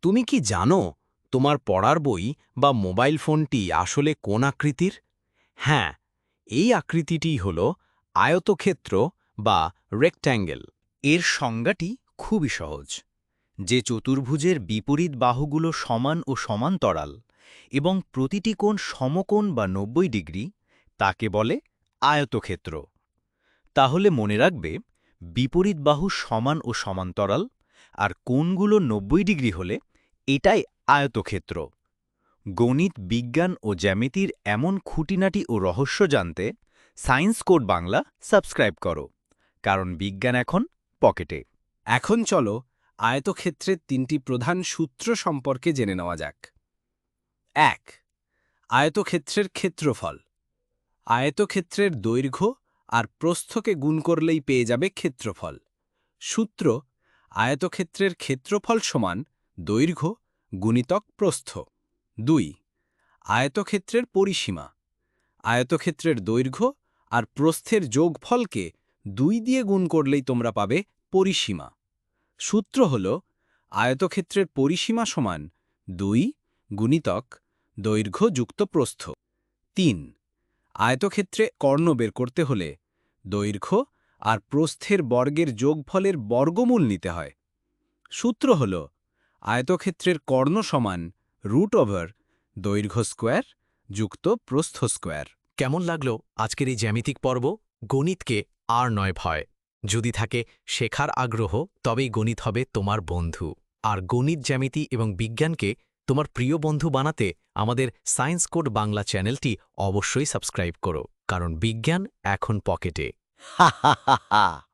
তুমি কি জানো তোমার পড়ার বই বা মোবাইল ফোনটি আসলে কোন আকৃতির? হ্যাঁ, এই আকৃতিটিই হল আয়তক্ষেত্র বা রেক্ট্যাঙ্গেল। এর সংজ্ঞাটি খুবই সহজ। যে চতুর্ভুজের বিপরীত বাহুগুলো সমান ও সমান্তরাল এবং প্রতিটি কোণ সমকোণ বা ৯০ ডিগ্রি, তাকে বলে আয়তক্ষেত্র। তাহলে মনে রাখবে, বিপরীত বাহু সমান ও সমান্তরাল আর কোণগুলো ৯০ ডিগ্রি হলে এটাই আয়তক্ষেত্র। গণিত, বিজ্ঞান ও জ্যামিতির এমন খুঁটিনাটি ও রহস্য জানতে সায়েন্স কোড বাংলা সাবস্ক্রাইব করো, কারণ বিজ্ঞান এখন পকেটে। এখন চলো আয়তক্ষেত্রের ৩টি প্রধান সূত্র সম্পর্কে জেনে নেওয়া যাক। ১. আয়তক্ষেত্রের ক্ষেত্রফল। আয়তক্ষেত্রের দৈর্ঘ্য আর প্রস্থকে গুণ করলেই পেয়ে যাবে ক্ষেত্রফল। সূত্র: আয়তক্ষেত্রের ক্ষেত্রফল সমান দৈর্ঘ্য গুণিতক প্রস্থ। ২. আয়তক্ষেত্রের পরিসীমা। আয়তক্ষেত্রের দৈর্ঘ্য আর প্রস্থের যোগফলকে ২ দিয়ে গুণ করলেই তোমরা পাবে পরিসীমা। সূত্র হল আয়তক্ষেত্রের পরিসীমা সমান ২ গুণিতক দৈর্ঘ্য যুক্ত প্রস্থ। ৩. আয়তক্ষেত্রে কর্ণ বের করতে হলে দৈর্ঘ্য আর প্রস্থের বর্গের যোগফলের বর্গমূল নিতে হয়। সূত্র হল আয়তক্ষেত্রের কর্ণ সমান √ দৈর্ঘ্য স্কোয়ার যুক্ত প্রস্থ স্কোয়ার। কেমন লাগলো আজকের এই জ্যামিতিক পর্ব? গণিতকে আর নয় ভয়। যদি থাকে শেখার আগ্রহ, তবেই গণিত হবে তোমার বন্ধু। আর গণিত, জ্যামিতি এবং বিজ্ঞানকে তোমার প্রিয় বন্ধু বানাতে আমাদের সায়েন্স কোড বাংলা চ্যানেলটি অবশ্যই সাবস্ক্রাইব করো, কারণ বিজ্ঞান এখন পকেটে। হা হা হা হা।